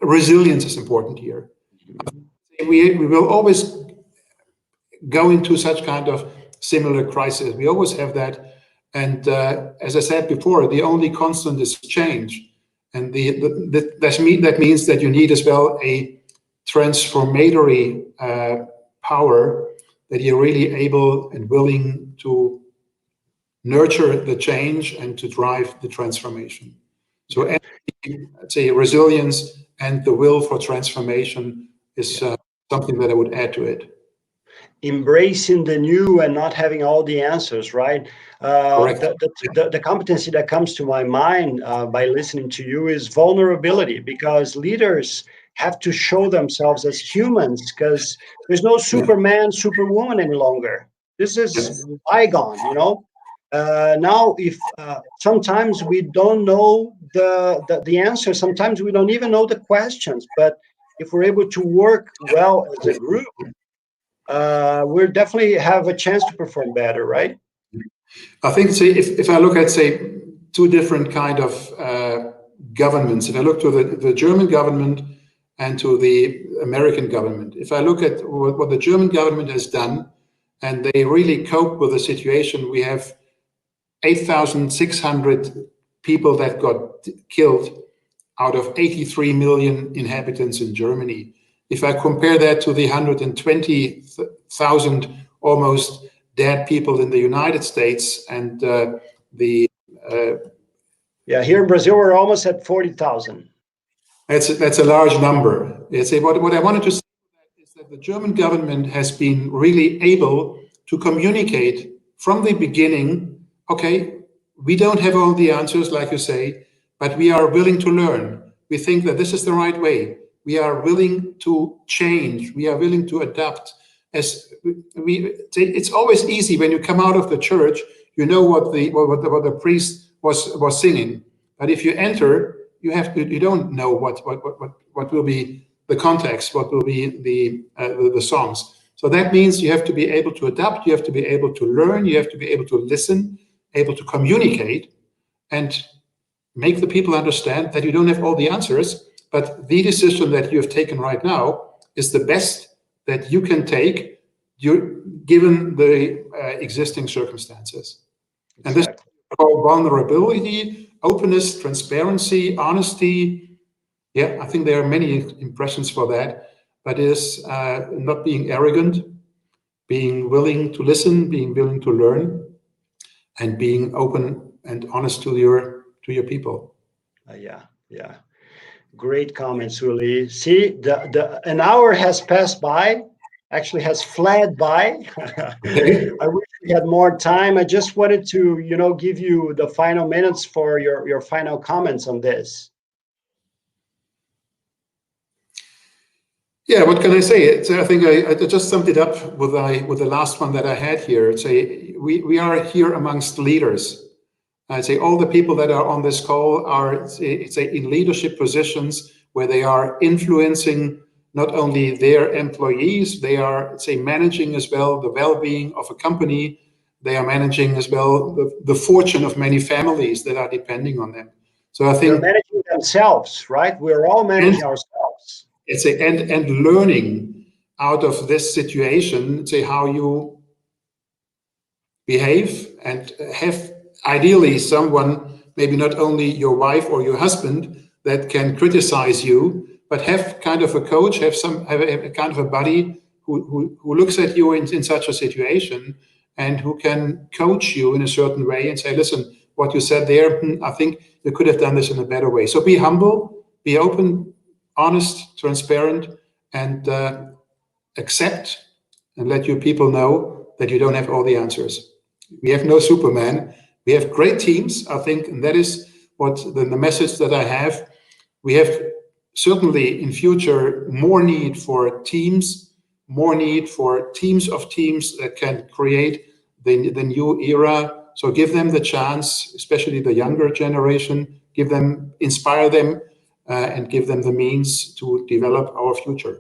resilience is important here. We will always go into such kind of similar crisis. We always have that. And as I said before, the only constant is change. And that means that you need as well a transformatory power, that you're really able and willing to nurture the change and to drive the transformation. So I'd say resilience and the will for transformation is something that I would add to it. Embracing the new and not having all the answers, right? The competency that comes to my mind by listening to you is vulnerability, because leaders have to show themselves as humans, because there's no Superman, Superwoman any longer. This is bygone, you know? Now, if sometimes we don't know the answer, sometimes we don't even know the questions, but if we're able to work well as a group, we'll definitely have a chance to perform better, right? I think, say, if I look at, say, 2 different kind of governments, if I look to the German government and to the American government, if I look at what the German government has done, and they really cope with the situation, we have 8,600 people that got killed out of 83 million inhabitants in Germany. if I compare that to the 120,000 almost dead people in the United States and here in Brazil, we're almost at 40,000. That's a large number. What I wanted to say is that the German government has been really able to communicate from the beginning, okay, we don't have all the answers, like you say, but we are willing to learn. We think that this is the right way. We are willing to change. We are willing to adapt. It's always easy when you come out of the church, you know what the priest was singing. But if you enter, you don't know what will be the context, what will be the songs. So that means you have to be able to adapt, you have to be able to learn, you have to be able to listen, able to communicate, and make the people understand that you don't have all the answers, but the decision that you have taken right now is the best that you can take given the existing circumstances. Exactly. And this is called vulnerability, openness, transparency, honesty. Yeah, I think there are many impressions for that, but it is not being arrogant, being willing to listen, being willing to learn, and being open and honest to your people. Yeah. Great comments, Uli. See, an hour has passed by, actually has fled by. I wish we had more time. I just wanted to, give you the final minutes for your final comments on this. Yeah, what can I say? I think I just summed it up with the last one that I had here. We are here amongst leaders. I'd say all the people that are on this call are in leadership positions where they are influencing not only their employees, they are managing as well the well-being of a company. They are managing as well the fortune of many families that are depending on them. So I think they're managing themselves, right? We're all managing ourselves. And learning out of this situation, how you behave and have ideally someone, maybe not only your wife or your husband, that can criticize you, but have kind of a coach, have a kind of a buddy who looks at you in such a situation and who can coach you in a certain way and say, listen, what you said there, I think you could have done this in a better way. So be humble, be open, honest, transparent, and accept and let your people know that you don't have all the answers. We have no Superman. We have great teams, I think, and that is what the message that I have. We have certainly in future more need for teams, more need for teams of teams that can create the new era. So give them the chance, especially the younger generation, inspire them, and give them the means to develop our future.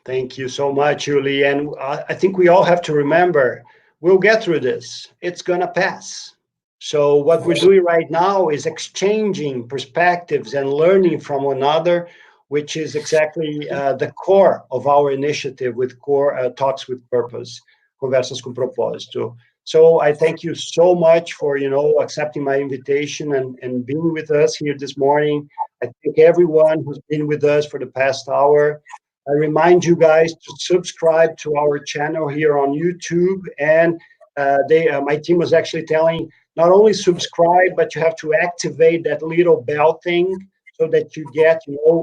Thank you so much, Uli. And I think we all have to remember, we'll get through this. It's going to pass. So what we're doing right now is exchanging perspectives and learning from one another, which is exactly the core of our initiative with core Talks with Purpose, Conversas com Propósito. So I thank you so much for, accepting my invitation and being with us here this morning. I thank everyone who's been with us for the past hour. I remind you guys to subscribe to our channel here on YouTube. And my team was actually telling, not only subscribe, but you have to activate that little bell thing so that you get,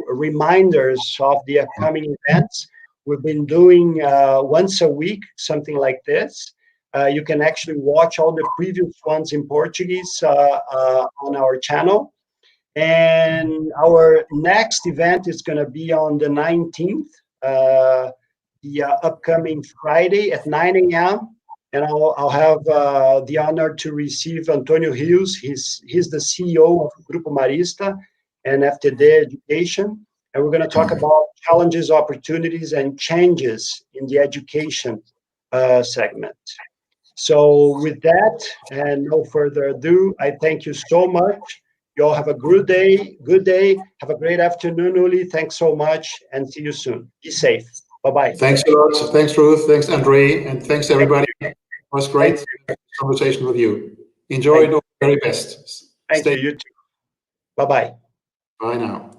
reminders of the upcoming events. We've been doing once a week, something like this. You can actually watch all the previous ones in Portuguese on our channel. And our next event is going to be on the 19th, the upcoming Friday at 9 a.m. And I'll have the honor to receive Antonio Rios. He's the CEO of Grupo Marista and FTD Education. And we're going to talk about challenges, opportunities, and changes in the education segment. So with that, and no further ado, I thank you so much. You all have a good day. Have a great afternoon, Uli. Thanks so much, and see you soon. Be safe. Bye-bye. Thanks a lot. Thanks, Ruth. Thanks, Andre. And thanks, everybody. It was great conversation with you. Enjoy it all the very best. Thank you. You too. Bye-bye. Bye now.